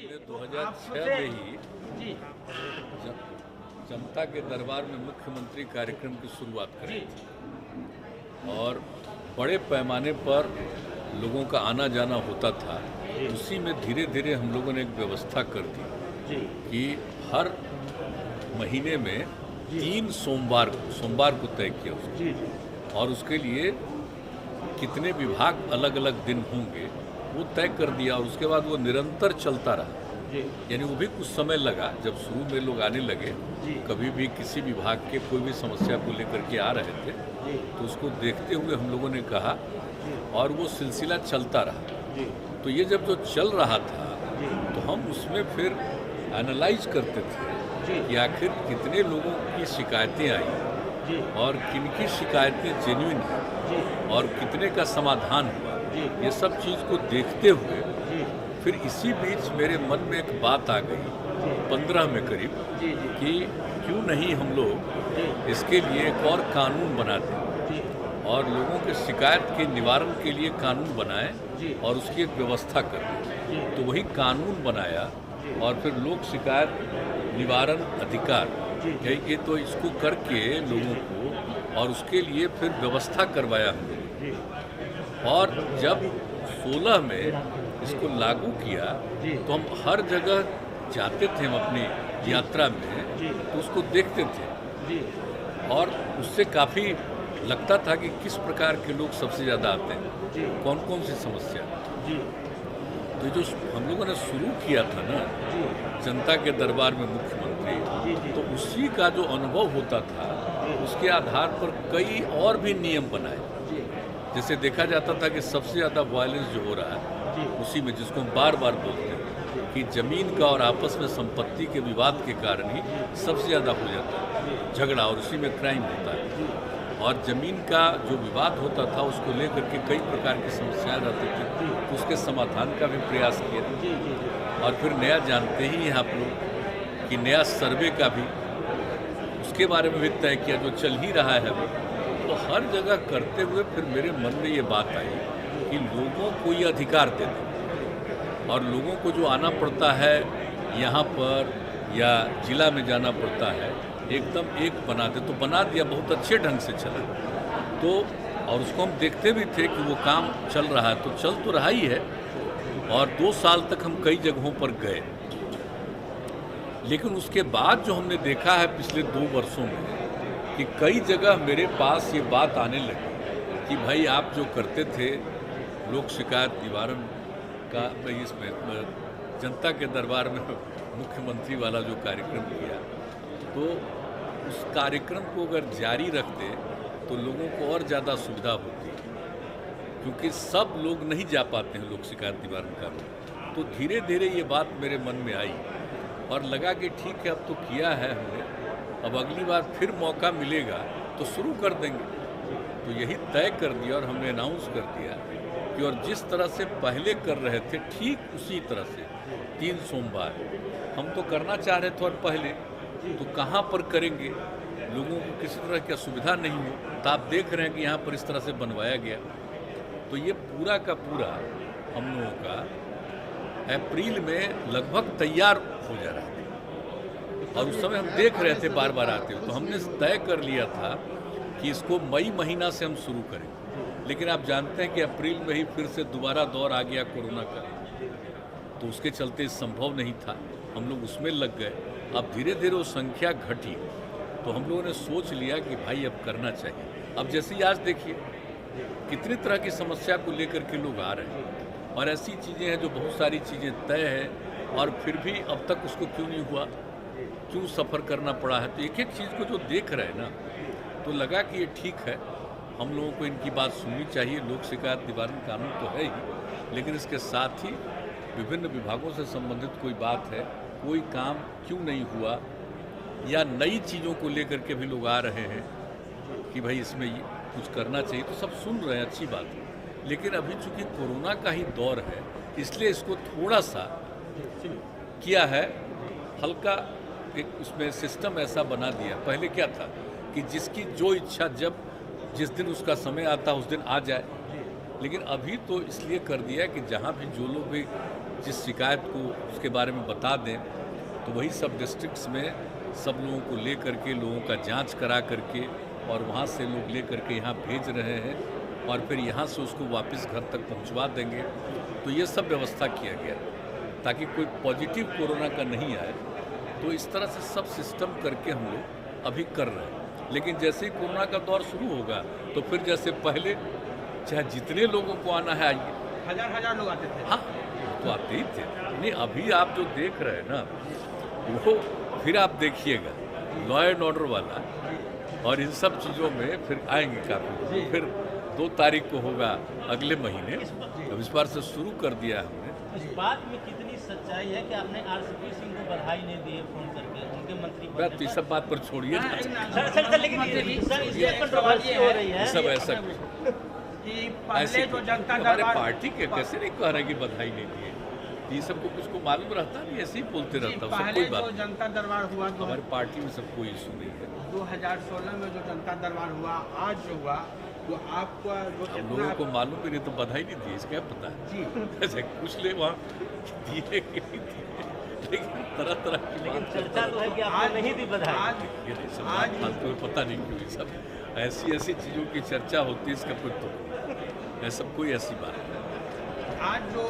हमने 2006 में ही जनता के दरबार में मुख्यमंत्री कार्यक्रम की शुरुआत करी थी और बड़े पैमाने पर लोगों का आना जाना होता था। उसी में धीरे धीरे हम लोगों ने एक व्यवस्था कर दी कि हर महीने में 3 सोमवार को तय किया उसको, और उसके लिए कितने विभाग अलग अलग दिन होंगे वो तय कर दिया, और उसके बाद वो निरंतर चलता रहा। यानी वो भी कुछ समय लगा, जब शुरू में लोग आने लगे, कभी भी किसी विभाग के कोई भी समस्या को लेकर के आ रहे थे तो उसको देखते हुए हम लोगों ने कहा, और वो सिलसिला चलता रहा। तो ये जब जो चल रहा था तो हम उसमें फिर एनालाइज करते थे कि आखिर कितने लोगों की शिकायतें आई और किन की शिकायतें जेन्युइन हैं और कितने का समाधान हुआ। ये सब चीज़ को देखते हुए फिर इसी बीच मेरे मन में एक बात आ गई 15 में करीब कि क्यों नहीं हम लोग इसके लिए एक और कानून बना दें और लोगों के शिकायत के निवारण के लिए कानून बनाएं और उसकी एक व्यवस्था करें। तो वही कानून बनाया और फिर लोक शिकायत निवारण अधिकार, ये तो इसको करके लोगों को और उसके लिए फिर व्यवस्था करवाया हमने। और जब 16 में इसको लागू किया तो हम हर जगह जाते थे, हम अपनी यात्रा में तो उसको देखते थे और उससे काफ़ी लगता था कि किस प्रकार के लोग सबसे ज़्यादा आते हैं, कौन कौन सी समस्या। तो जो हम लोगों ने शुरू किया था ना जनता के दरबार में मुख्यमंत्री, तो उसी का जो अनुभव होता था उसके आधार पर कई और भी नियम बनाए। जैसे देखा जाता था कि सबसे ज़्यादा वायलेंस जो हो रहा है उसी में, जिसको हम बार बार बोलते हैं कि ज़मीन का और आपस में संपत्ति के विवाद के कारण ही सबसे ज़्यादा हो जाता है झगड़ा, और उसी में क्राइम होता है। और ज़मीन का जो विवाद होता था उसको लेकर के कई प्रकार की समस्याएं रहती थी, तो उसके समाधान का भी प्रयास किया। और फिर नया जानते ही हैं आप लोग कि नया सर्वे का भी उसके बारे में भी तय किया, जो चल ही रहा है अभी। तो हर जगह करते हुए फिर मेरे मन में ये बात आई कि लोगों को ये अधिकार दे दें और लोगों को जो आना पड़ता है यहाँ पर या जिला में जाना पड़ता है एकदम एक बना दे। तो बना दिया, बहुत अच्छे ढंग से चला। तो और उसको हम देखते भी थे कि वो काम चल रहा है, तो चल तो रहा ही है। और 2 साल तक हम कई जगहों पर गए, लेकिन उसके बाद जो हमने देखा है पिछले 2 वर्षों में कि कई जगह मेरे पास ये बात आने लगी कि भाई आप जो करते थे लोक शिकायत निवारण का, इसमें जनता के दरबार में मुख्यमंत्री वाला जो कार्यक्रम किया, तो उस कार्यक्रम को अगर जारी रखते तो लोगों को और ज़्यादा सुविधा होती, क्योंकि सब लोग नहीं जा पाते हैं लोक शिकायत निवारण का। तो धीरे धीरे ये बात मेरे मन में आई और लगा कि ठीक है, अब तो किया है हमने, अब अगली बार फिर मौका मिलेगा तो शुरू कर देंगे। तो यही तय कर दिया और हमने अनाउंस कर दिया कि और जिस तरह से पहले कर रहे थे ठीक उसी तरह से 3 सोमवार हम तो करना चाह रहे थे, और पहले तो कहाँ पर करेंगे, लोगों को किसी तरह की असुविधा नहीं हो। तो आप देख रहे हैं कि यहाँ पर इस तरह से बनवाया गया। तो ये पूरा का पूरा हम लोगों का अप्रैल में लगभग तैयार हो जा रहा था, और उस समय हम देख रहे थे बार बार आते हुए। तो हमने तय कर लिया था कि इसको मई महीना से हम शुरू करें, लेकिन आप जानते हैं कि अप्रैल में ही फिर से दोबारा दौर आ गया कोरोना का, तो उसके चलते संभव नहीं था, हम लोग उसमें लग गए। अब धीरे धीरे वो संख्या घटी, तो हम लोगों ने सोच लिया कि भाई अब करना चाहिए। अब जैसे ही आज देखिए कितनी तरह की समस्या को लेकर के लोग आ रहे हैं, और ऐसी चीज़ें हैं जो बहुत सारी चीज़ें तय हैं और फिर भी अब तक उसको क्यों नहीं हुआ, क्यों सफ़र करना पड़ा है। तो एक एक चीज़ को जो देख रहे हैं ना, तो लगा कि ये ठीक है, हम लोगों को इनकी बात सुननी चाहिए। लोक शिकायत निवारण कानून तो है ही, लेकिन इसके साथ ही विभिन्न विभागों से संबंधित कोई बात है, कोई काम क्यों नहीं हुआ, या नई चीज़ों को लेकर के भी लोग आ रहे हैं कि भाई इसमें कुछ करना चाहिए, तो सब सुन रहे हैं, अच्छी बात है। लेकिन अभी चूँकि कोरोना का ही दौर है, इसलिए इसको थोड़ा सा किया है, हल्का एक उसमें सिस्टम ऐसा बना दिया। पहले क्या था कि जिसकी जो इच्छा जब जिस दिन उसका समय आता उस दिन आ जाए, लेकिन अभी तो इसलिए कर दिया कि जहाँ भी जो लोग भी जिस शिकायत को उसके बारे में बता दें तो वही सब डिस्ट्रिक्ट्स में सब लोगों को ले करके लोगों का जांच करा करके और वहाँ से लोग ले करके यहाँ भेज रहे हैं और फिर यहाँ से उसको वापस घर तक पहुँचवा देंगे। तो ये सब व्यवस्था किया गया ताकि कोई पॉजिटिव कोरोना का नहीं आए। तो इस तरह से सब सिस्टम करके हम लोग अभी कर रहे हैं। लेकिन जैसे ही कोरोना का दौर शुरू होगा तो फिर जैसे पहले चाहे जितने लोगों को आना है आइए, हजार लोग आते थे। हाँ तो आते ही थे। नहीं अभी आप जो देख रहे हैं ना वो फिर आप देखिएगा लॉ एंड ऑर्डर वाला और इन सब चीज़ों में फिर आएंगे काफ़ी। फिर 2 तारीख को होगा अगले महीने। अब इस बार से शुरू कर दिया है हमने। इस बात में कितनी सच्चाई है कि आपने आरसीपी सिंह को बधाई नहीं दी है फोन करके उनके मंत्री बात तो इस सब बात पर छोड़िए ना। सर लेकिन सर इसमें कंट्रोवर्सी हो रही है सब ऐसा कि पहले जो जनता हमारे दरबार पार्टी के कैसे नहीं कह रहे कि बधाई नहीं दी है। ये सबको कुछ को मालूम रहता नहीं, ऐसे ही बोलते रहता है, सब पहले कोई बात जो नहीं। जनता दरबार हुआ हमारी पार्टी में सब कोई इशू नहीं है। 2016 में जो जनता दरबार हुआ, आज जो हुआ, तो आपका जो हम लोगों को मालूम भी नहीं तो बधाई नहीं दी, इसका पता है जी ऐसे कुछ ले वहाँ दिए कि नहीं दिए, लेकिन तरह तरह की लेकिन बात चर्चा तो है कि आपने नहीं दी बधाई। आज ये नहीं सब बात फालतू में पता नहीं क्यों ये सब ऐसी ऐसी चीज़ों की चर्चा होती है, इसका कोई तो ऐसा कोई ऐसी बात नहीं। आज जो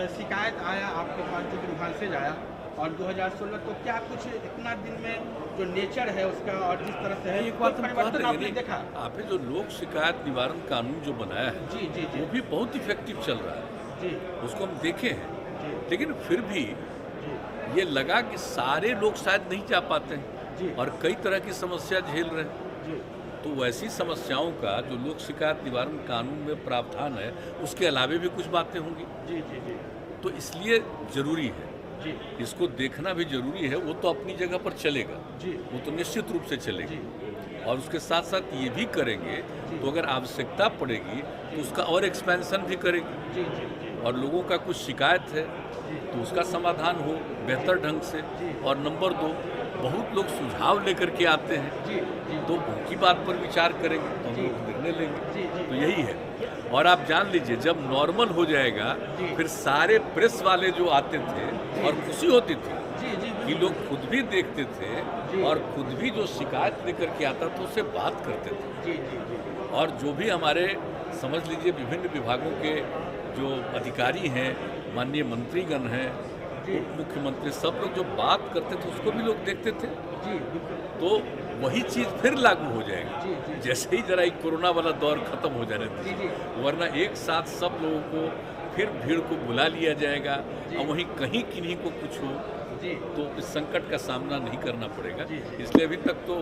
शिकायत आया आपके पास जो विभाग से आया और 2016 तो क्या कुछ इतना दिन में जो नेचर है उसका और जिस तरह से है एक बात हम कह परिवर्तन रहे आपने हैं, देखा? आपने जो लोक शिकायत निवारण कानून जो बनाया है जी जी जी वो भी बहुत इफेक्टिव चल रहा है, जी उसको हम देखे हैं। जी लेकिन फिर भी जी ये लगा कि सारे लोग शायद नहीं जा पाते हैं जी और कई तरह की समस्या झेल रहे हैं। जी तो वैसी समस्याओं का जो लोक शिकायत निवारण कानून में प्रावधान है उसके अलावे भी कुछ बातें होंगी। जी जी जी तो इसलिए ज़रूरी है, जी इसको देखना भी जरूरी है। वो तो अपनी जगह पर चलेगा, जी वो तो निश्चित रूप से चलेगी जी और उसके साथ साथ ये भी करेंगे तो अगर आवश्यकता पड़ेगी तो उसका और एक्सपेंशन भी करेंगे जी जी जी और लोगों का कुछ शिकायत है तो उसका समाधान हो बेहतर ढंग से। और नंबर 2 बहुत लोग सुझाव लेकर के आते हैं जी जी तो उनकी बात पर विचार करेंगे तो हम लोग निर्णय लेंगे। जी जी तो यही है। और आप जान लीजिए जब नॉर्मल हो जाएगा फिर सारे प्रेस वाले जो आते थे और खुशी होती थी जी जी कि लोग खुद भी देखते थे और खुद भी जो शिकायत लेकर के आता था उससे बात करते थे। जी जी जी और जो भी हमारे समझ लीजिए विभिन्न विभागों के जो अधिकारी हैं, माननीय मंत्रीगण हैं, उप मुख्यमंत्री, सब लोग जो बात करते थे उसको भी लोग देखते थे। जी बिल्कुल तो वही चीज़ फिर लागू हो जाएगी जी जी जैसे ही जरा एक कोरोना वाला दौर खत्म हो जाने जी दीजिए, जी वरना एक साथ सब लोगों को फिर भीड़ को बुला लिया जाएगा और वहीं कहीं किन्हीं को कुछ हो जी तो इस संकट का सामना नहीं करना पड़ेगा। जी, जी। इसलिए अभी तक तो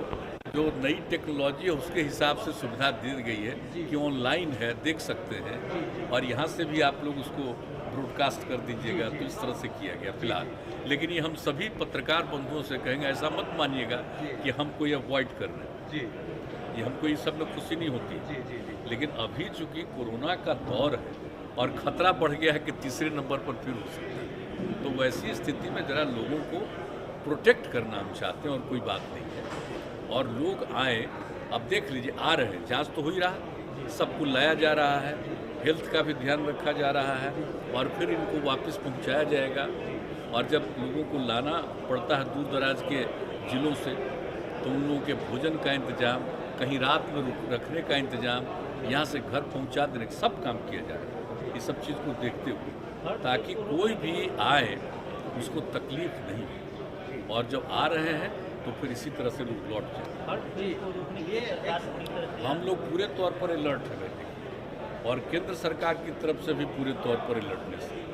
जो नई टेक्नोलॉजी है उसके हिसाब से सुविधा दी गई है जी। कि ऑनलाइन है, देख सकते हैं और यहाँ से भी आप लोग उसको ब्रॉडकास्ट कर दीजिएगा। तो इस तरह से किया गया फिलहाल। लेकिन ये हम सभी पत्रकार बंधुओं से कहेंगे ऐसा मत मानिएगा कि हम कोई अवॉइड कर रहे हैं, जी ये हमको ये सब में खुशी नहीं होती। जी जी जी लेकिन अभी चूंकि कोरोना का दौर है और खतरा बढ़ गया है कि तीसरे नंबर पर फिर हो सकता है, तो वैसी स्थिति में ज़रा लोगों को प्रोटेक्ट करना हम चाहते हैं और कोई बात नहीं है। और लोग आए, अब देख लीजिए आ रहे हैं, जांच तो हो ही रहा है, सबको लाया जा रहा है, हेल्थ का भी ध्यान रखा जा रहा है और फिर इनको वापस पहुंचाया जाएगा। और जब लोगों को लाना पड़ता है दूर दराज के ज़िलों से तो उन लोगों के भोजन का इंतज़ाम, कहीं रात में रखने का इंतज़ाम, यहाँ से घर पहुँचा देने का सब काम किया जा रहा है। ये सब चीज़ को देखते हुए ताकि कोई भी आए उसको तकलीफ नहीं हो और जब आ रहे हैं तो फिर इसी तरह से लोग लौट जाए। हर चीज को रोकने के लिए सरकार पूरी तरह से हम लोग पूरे तौर पर अलर्ट है बैठे और केंद्र सरकार की तरफ से भी पूरे तौर पर अलर्टनेस है।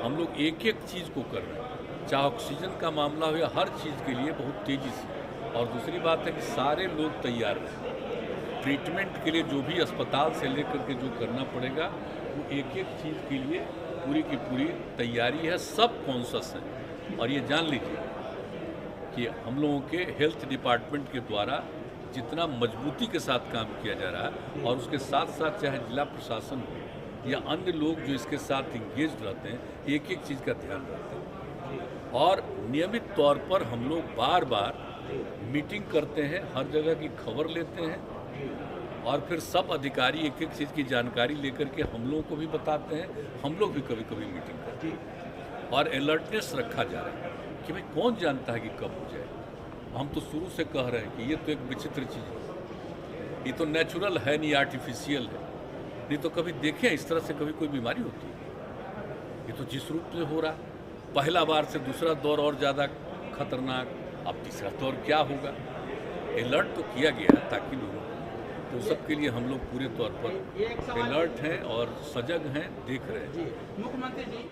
हम लोग एक एक चीज़ को कर रहे हैं, चाहे ऑक्सीजन का मामला हो या हर चीज़ के लिए बहुत तेज़ी से। और दूसरी बात है कि सारे लोग तैयार हैं ट्रीटमेंट के लिए, जो भी अस्पताल से लेकर के जो करना पड़ेगा वो एक एक चीज़ के लिए पूरी की पूरी तैयारी है। सब कॉन्शस हैं और ये जान लीजिए कि हम लोगों के हेल्थ डिपार्टमेंट के द्वारा जितना मजबूती के साथ काम किया जा रहा है और उसके साथ साथ चाहे जिला प्रशासन हो या अन्य लोग जो इसके साथ इंगेज रहते हैं, एक एक चीज़ का ध्यान रखते हैं। और नियमित तौर पर हम लोग बार बार मीटिंग करते हैं, हर जगह की खबर लेते हैं और फिर सब अधिकारी एक एक चीज़ की जानकारी लेकर के हम लोगों को भी बताते हैं। हम लोग भी कभी कभी मीटिंग करते हैं। और अलर्टनेस रखा जा रहा है कि भाई कौन जानता है कि कब हो जाए। हम तो शुरू से कह रहे हैं कि ये तो एक विचित्र चीज़ है, ये तो नेचुरल है नहीं, आर्टिफिशियल है। नहीं तो कभी देखें इस तरह से कभी कोई बीमारी होती है। ये तो जिस रूप में हो रहा, पहला बार से दूसरा दौर और ज़्यादा खतरनाक, अब तीसरा दौर क्या होगा। अलर्ट तो किया गया ताकि लोगों को, तो सबके लिए हम लोग पूरे तौर पर अलर्ट हैं और सजग हैं, देख रहे हैं। जी मुख्यमंत्री जी